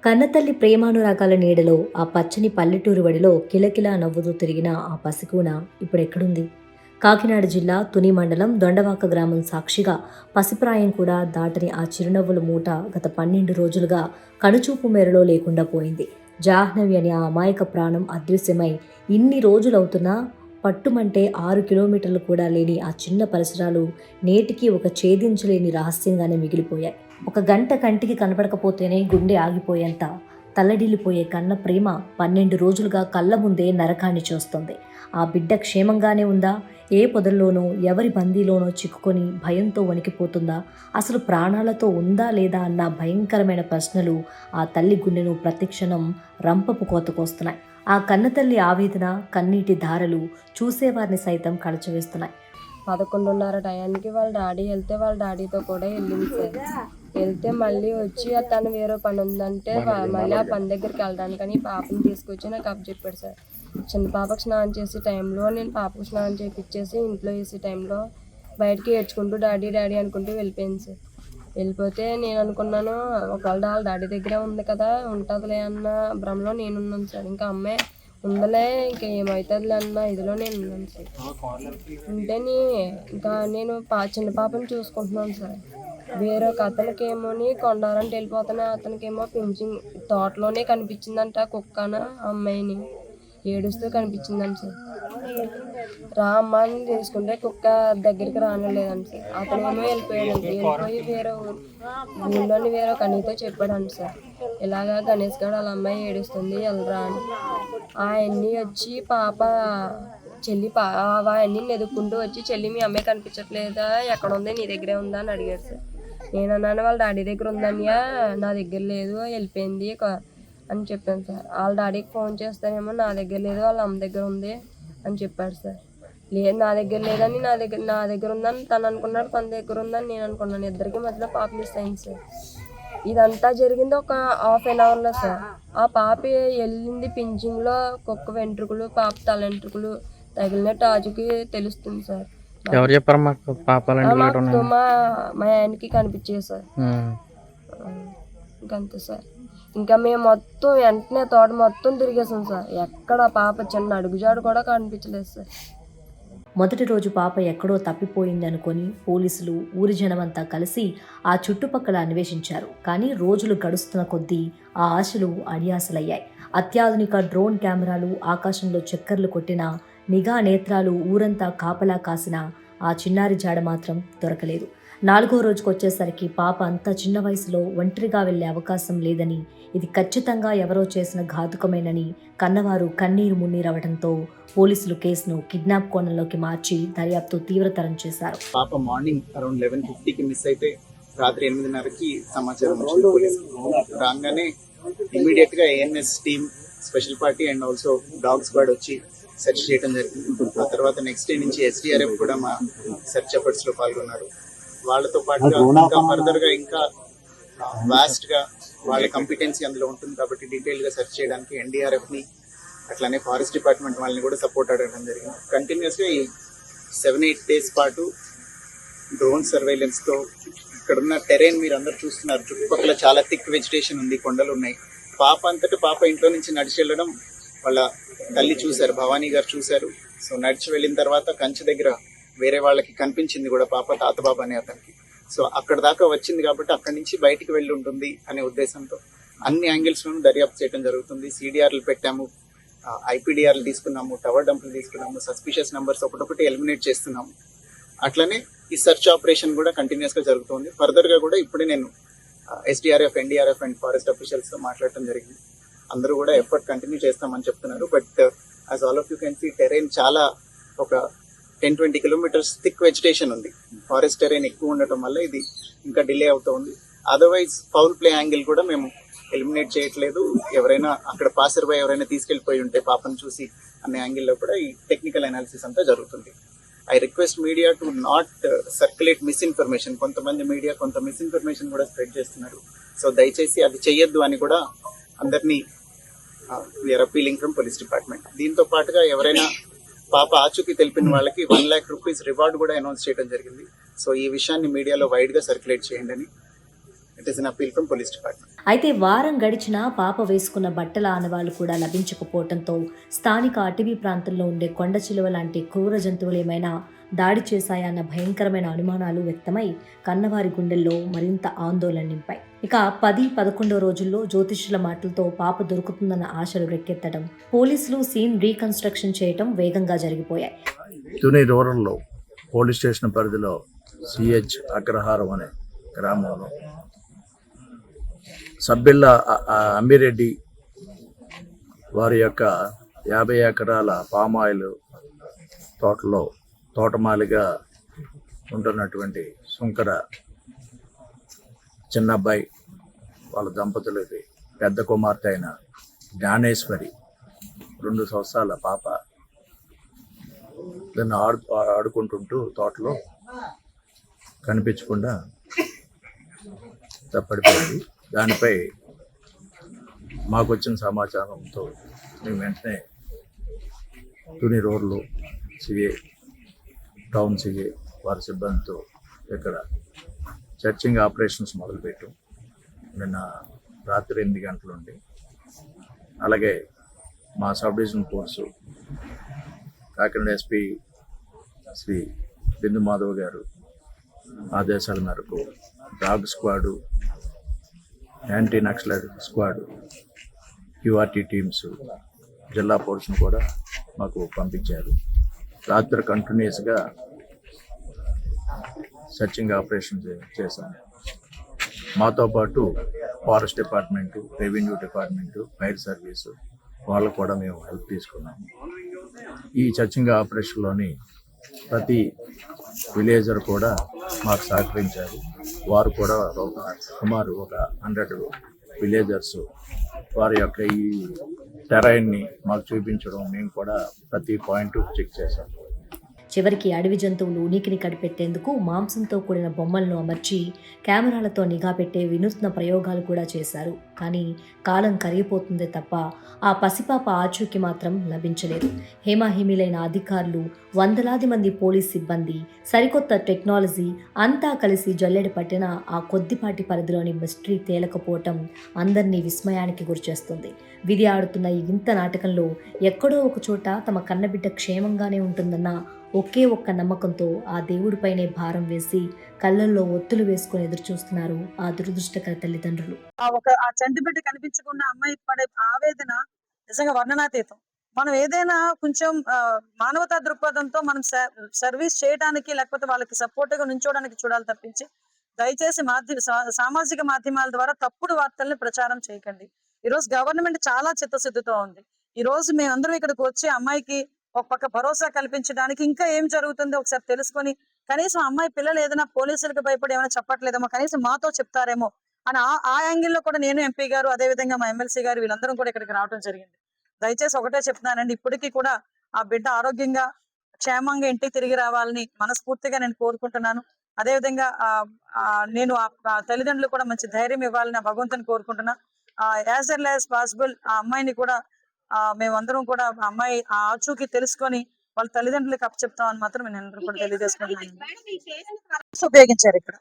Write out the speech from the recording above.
కన్నతల్లి ప్రేమానురాగాల నీడలో ఆ పచ్చని పల్లెటూరు వడిలో కిలకిలా నవ్వుతూ తిరిగిన ఆ పసికూన ఇప్పుడెక్కడుంది? కాకినాడ జిల్లా తుని మండలం దొండవాక గ్రామం సాక్షిగా పసిప్రాయం కూడా దాటని ఆ చిరునవ్వుల మూట గత 12 రోజులుగా కనుచూపు మేరలో లేకుండా పోయింది. జాహ్నవి అనే ఆ అమాయక ప్రాణం అదృశ్యమై ఇన్ని రోజులవుతున్నా పట్టుమంటే 6 కిలోమీటర్లు కూడా లేని ఆ చిన్న పరిసరాలు నేటికి ఒక ఛేదించలేని రహస్యంగానే మిగిలిపోయాయి. ఒక గంట కంటికి కనపడకపోతేనే గుండె ఆగిపోయేంత తల్లడిల్లిపోయే కన్న ప్రేమ 12 రోజులుగా కళ్ళ ముందే నరకాన్ని చూస్తుంది. ఆ బిడ్డ క్షేమంగానే ఉందా? ఏ పొదల్లోనో ఎవరి బందీలోనో చిక్కుకొని భయంతో వణికిపోతుందా? అసలు ప్రాణాలతో ఉందా లేదా అన్న భయంకరమైన ప్రశ్నలు ఆ తల్లి గుండెను ప్రతిక్షణం రంపపు కోతకొస్తున్నాయి. ఆ కన్నతల్లి ఆవేదన, కన్నీటి ధారలు చూసేవారిని సైతం కలచివేస్తున్నాయి. 11:30 టయానికి వాళ్ళ డాడీ వెళ్తే వాళ్ళ డాడీతో కూడా వెళ్ళింది సార్. వెళ్తే మళ్ళీ వచ్చి తను వేరే పని ఉందంటే మళ్ళీ ఆ పని దగ్గరికి వెళ్ళడానికని పాపని తీసుకొచ్చి నాకు అప్పచెప్పాడు సార్. చిన్న పాపకు స్నానం చేసే టైంలో నేను పాపకు స్నానం చేయించేసి ఇంట్లో వేసే టైంలో బయటకి ఏడ్చుకుంటూ డాడీ డాడీ అనుకుంటూ వెళ్ళిపోయింది సార్. వెళ్ళిపోతే నేను అనుకున్నాను ఒకవేళ వాళ్ళ డాడీ దగ్గరే ఉంది కదా, ఉంటుందిలే అన్న భ్రమలో నేనున్నాను సార్. ఇంకా అమ్మాయి ఉందలే ఇంకా ఏమవుతుందిలే అన్న ఇదిలో నేను ఉన్నాను సార్. అంటే ఇంకా నేను చిన్న పాపని చూసుకుంటున్నాను సార్. వేరొక అతనికి ఏమోని కొండారంటే వెళ్ళిపోతున్నా, అతనికేమో పింఛింగ్ తోటలోనే కనిపించిందంట కుక్కన అమ్మాయిని ఏడుస్తూ కనిపించిందంట సార్. అమ్మ అని తీసుకుంటే కుక్క దగ్గరికి రానలేదంట సార్. అతనేమో వెళ్ళిపోయాడంట. వెళ్ళిపోయి వేరే ఊళ్ళోని వేరే కనీతో చెప్పాడంట సార్, ఇలాగా గణేష్ గారు వాళ్ళ అమ్మాయి ఏడుస్తుంది వెళ్ళరా అని. అవన్నీ వచ్చి పాప చెల్లి అవన్నీ ఎదుక్కుంటూ వచ్చి చెల్లి మీ అమ్మాయి కనిపించట్లేదా, ఎక్కడ ఉంది, నీ దగ్గరే ఉందా అని అడిగారు సార్. నేను అన్నాను వాళ్ళ డాడీ దగ్గర ఉందన్యా, నా దగ్గర లేదు వెళ్ళిపోయింది అని చెప్పాను సార్. వాళ్ళ డాడీకి ఫోన్ చేస్తానేమో నా దగ్గర లేదు వాళ్ళ అమ్మ దగ్గర ఉంది అని చెప్పాడు సార్. లేదు నా దగ్గర లేదని నా దగ్గర ఉందని తను అనుకున్నాడు, తన దగ్గర ఉందని నేను అనుకున్నాను. ఇద్దరికి మధ్యలో పాప మిస్ అయింది సార్. ఇదంతా జరిగింది ఒక ½ an hourలో సార్. ఆ పాప వెళ్ళింది పింఛింగ్లో కుక్క వెంట్రుకలు పాప తల వెంట్రుకలు తగిలినట్టు ఆజుకి తెలుస్తుంది సార్. ఎవరు చెప్పారు మాకు? మా ఆయనకి కనిపించేది సార్. ఇంకంతే సార్. ఇంకా మేము మొత్తం వెంటనే తోట మొత్తం తిరిగేసాం సార్. ఎక్కడ పాప చిన్న అడుగుజాడు కూడా కనిపించలేదు సార్. మొదటి రోజు పాప ఎక్కడో తప్పిపోయింది అనుకొని పోలీసులు, ఊరి జనమంతా కలిసి ఆ చుట్టుపక్కల అన్వేషించారు. కానీ రోజులు గడుస్తున్న కొద్దీ ఆ ఆశలు అడియాసలయ్యాయి. అత్యాధునిక డ్రోన్ కెమెరాలు ఆకాశంలో చక్కర్లు కొట్టిన నిఘా నేత్రాలు ఊరంతా కాపలా కాసిన ఆ చిన్నారి జాడ మాత్రం దొరకలేదు. 4వ రోజుకు వచ్చేసరికి పాప అంత చిన్న వయసులో ఒంటరిగా వెళ్లే అవకాశం లేదని, ఇది ఖచ్చితంగా ఎవరో చేసిన ఘాతుకమేనని కన్నవారు కన్నీరు మున్నీరవడంతో పోలీసులు కేసును కిడ్నాప్ కోణంలోకి మార్చి దర్యాప్తు తీవ్రతరం చేశారు. పాప మార్నింగ్ అరౌండ్ 11:50కి మిస్ అయితే రాత్రి 8:30కి సమాచారం వచ్చింది పోలీసులు. రాగానే ఇమీడియట్ గా ANS team, special party and also dog squad వచ్చి సెర్చ్ చేయడం జరిగింది. ఆ తర్వాత నెక్స్ట్ డే నుంచి SDRF కూడా మా సెర్చ్ ఎఫర్ట్స్ లో పాల్గొన్నారు. వాళ్ళతో పాటుగా ఇంకా ఫర్దర్ గా ఇంకా వాస్ట్ గా వాళ్ళ కంపిటెన్సీ అందులో ఉంటుంది కాబట్టి డీటెయిల్ గా సెర్చ్ చేయడానికి NDRF ని అట్లానే ఫారెస్ట్ డిపార్ట్మెంట్ వాళ్ళని కూడా సపోర్ట్ అడగడం జరిగింది. కంటిన్యూస్ గా ఈ 7-8 days పాటు డ్రోన్ సర్వేలెన్స్ తో ఇక్కడున్న టెరైన్ మీరు అందరు చూస్తున్నారు. చుట్టుపక్కల చాలా థిక్ వెజిటేషన్ ఉంది, కొండలు ఉన్నాయి. పాప అంతటి పాప ఇంట్లో నుంచి నడిచి వెళ్ళడం వాళ్ళ తల్లి చూశారు, భవానీ గారు చూశారు. సో నడిచి వెళ్ళిన తర్వాత కంచె దగ్గర వేరే వాళ్ళకి కనిపించింది కూడా పాప, తాతబాబు అనే అతనికి. సో అక్కడ దాకా వచ్చింది కాబట్టి అక్కడి నుంచి బయటికి వెళ్ళి ఉంటుంది అనే ఉద్దేశంతో అన్ని యాంగిల్స్ లోనూ దర్యాప్తు చేయడం జరుగుతుంది. CDRలు పెట్టాము, IPDRలు తీసుకున్నాము, టవర్ డంపులు తీసుకున్నాము, సస్పిషియస్ నెంబర్స్ ఒకటొకటి ఎలిమినేట్ చేస్తున్నాము. అట్లనే ఈ సెర్చ్ ఆపరేషన్ కూడా కంటిన్యూస్ గా జరుగుతుంది. ఫర్దర్ గా కూడా ఇప్పుడే నేను SDRF, NDRF and forest officials తో మాట్లాడటం జరిగింది. అందరూ కూడా ఎఫర్ట్ కంటిన్యూ చేస్తామని చెప్తున్నారు. But as all of you can see terrain చాలా ఒక 10-20 kilometers థిక్ వెజిటేషన్ ఉంది. ఫారెస్ట్ టెరైన్ ఎక్కువ ఉండటం వల్ల ఇది ఇంకా డిలే అవుతుంది. అదర్వైజ్ ఫౌల్ ప్లే యాంగిల్ కూడా మేము ఎలిమినేట్ చేయట్లేదు. ఎవరైనా అక్కడ పాసర్ బై ఎవరైనా తీసుకెళ్లిపోయి ఉంటే పాపను చూసి అనే యాంగిల్లో కూడా ఈ టెక్నికల్ అనాలిసిస్ అంతా జరుగుతుంది. I request media to not circulate misinformation. కొంతమంది మీడియా కొంత మిస్ఇన్ఫర్మేషన్ కూడా స్ప్రెడ్ చేస్తున్నారు. సో దయచేసి అది చెయ్యొద్దు అని కూడా అందరినీ we are appealing from police department. దీంతో పాటుగా ఎవరైనా పాప ఆచూకీ తెలిపిన వాళ్ళకి 1 lakh rupees రివార్డ్ కూడా అనౌన్స్ చేయడం జరిగింది. సో ఈ విషయాన్ని మీడియాలో వైడ్గా సర్క్యులేట్ చేయండి అని it is an appeal from police department. అయితే వారం గడిచినా పాప వేసుకున్న బట్టల ఆనవాళ్లు కూడా లభించకపోవడంతో స్థానిక అటవీ ప్రాంతంలో ఉండే కొండ చిలువ లాంటి క్రూర జంతువులు ఏమైనా దాడి చేశాయన్న భయంకరమైన అనుమానాలు వ్యక్తమై కన్నవారి గుండెల్లో మరింత ఆందోళన నింపాయి. ఇక 10-11 రోజుల్లో జ్యోతిష్యుల మాటలతో పాప దొరుకుతుందన్న ఆశలు రెక్కెత్తడం, పోలీసులు సీన్ రీకన్స్ట్రక్షన్ చేయటం వేగంగా జరిగిపోయాయి. తుని రూరల్లో పోలీస్ స్టేషన్ పరిధిలో సిహెచ్ అగ్రహారం అనే గ్రామంలో సబ్బిళ్ళ అమ్మిరెడ్డి వారి యొక్క 50 ఎకరాల పామాయిల్ తోటలో తోటమాలిగా ఉంటున్నటువంటి సుంకర చిన్నబ్బాయి వాళ్ళ దంపతులకి పెద్ద కుమార్తె అయిన జ్ఞానేశ్వరి 2 సంవత్సరాల పాప దాన్ని ఆడుకుంటుంటూ తోటలో కనిపించకుండా తప్పడిపోయింది. దానిపై మాకు వచ్చిన సమాచారంతో మేము వెంటనే తుని రోడ్లు సిఏ టౌన్ సిఏ వారి సిబ్బందితో ఇక్కడ సెర్చింగ్ ఆపరేషన్స్ మొదలుపెట్టాం. నిన్న రాత్రి 8 గంటల నుండి అలాగే మా sub division force Kakinada SP Shri Bindu Madhav గారు ఆదేశాల మేరకు dog squad, anti naxalite squad, QRT teams, జిల్లా పోలీసును కూడా మాకు పంపించారు. రాత్రి కంటిన్యూస్గా సెర్చింగ్ ఆపరేషన్ చేశాము. మాతో పాటు forest department, revenue department, fire service వాళ్ళకు కూడా మేము హెల్ప్ తీసుకున్నాము. ఈ సెర్చింగ్ ఆపరేషన్లోని ప్రతి విలేజర్ కూడా మాకు సహకరించారు. వారు కూడా సుమారు 100 విలేజర్స్ వారి యొక్క ఈ టెరైన్ని మాకు చూపించడం, మేము కూడా ప్రతి పాయింట్ చెక్ చేశాం. చివరికి అడవి జంతువులు ఉనికిని కనిపెట్టేందుకు మాంసంతో కూడిన బొమ్మలను అమర్చి కెమెరాలతో నిఘా పెట్టే వినూత్న ప్రయోగాలు కూడా చేశారు. కానీ కాలం కరిగిపోతుందే తప్ప ఆ పసిపాప ఆచూకీ మాత్రం లభించలేదు. హేమాహేమీలైన అధికారులు, వందలాది మంది పోలీస్ సిబ్బంది, సరికొత్త టెక్నాలజీ అంతా కలిసి జల్లెడ పట్టిన ఆ కొద్దిపాటి పరిధిలోని మిస్టరీ తేలకపోవటం అందరినీ విస్మయానికి గురిచేస్తుంది. విధి ఆడుతున్న ఈ వింత నాటకంలో ఎక్కడో ఒక చోట తమ కన్నబిడ్డ క్షేమంగానే ఉంటుందన్న ఒకే ఒక్క నమ్మకంతో ఆ దేవుడిపైనే భారం వేసి కళ్ళల్లో ఒత్తులు వేసుకుని ఎదురు చూస్తున్నారు ఆ దురదృష్టకర తల్లిదండ్రులు. ఆ చంటి బిడ్డ కనిపించకుండా అమ్మాయి పడే ఆవేదన నిజంగా వర్ణనాతీతం. మనం ఏదైనా కొంచెం మానవతా దృక్పథంతో మనం సర్వీస్ చేయడానికి, లేకపోతే వాళ్ళకి సపోర్ట్ గా నుంచోడానికి చూడాలి తప్పించి దయచేసి సామాజిక మాధ్యమాల ద్వారా తప్పుడు వార్తల్ని ప్రచారం చేయకండి. ఈ రోజు గవర్నమెంట్ చాలా చిత్తశుద్ధితో ఉంది. ఈ రోజు మేమందరం ఇక్కడికి వచ్చి అమ్మాయికి ఒక పక్క భరోసా కల్పించడానికి, ఇంకా ఏం జరుగుతుందో ఒకసారి తెలుసుకొని కనీసం అమ్మాయి పిల్లలు ఏదైనా పోలీసులకు భయపడి ఏమైనా చెప్పట్లేదేమో, కనీసం మాతో చెప్తారేమో అని ఆ యాంగిల్లో కూడా నేను, ఎంపీ గారు, అదే విధంగా మా ఎమ్మెల్సీ గారు వీళ్ళందరం కూడా ఇక్కడికి రావడం జరిగింది. దయచేసి ఒకటే చెప్తున్నానండి, ఇప్పటికీ కూడా ఆ బిడ్డ ఆరోగ్యంగా క్షేమంగా ఇంటికి తిరిగి రావాలని మనస్ఫూర్తిగా నేను కోరుకుంటున్నాను. అదేవిధంగా నేను ఆ తల్లిదండ్రులు కూడా మంచి ధైర్యం ఇవ్వాలని ఆ భగవంతుని కోరుకుంటున్నా. యాజ్ ఎర్లీ యాజ్ పాసిబుల్ ఆ అమ్మాయిని కూడా మేమందరం కూడా ఆ అమ్మాయి ఆ ఆచూకీ తెలుసుకొని వాళ్ళ తల్లిదండ్రులకు అప్పచెప్తామని మాత్రం నేను అందరూ కూడా తెలియజేసుకుంటున్నాను. ఉపయోగించారు ఇక్కడ.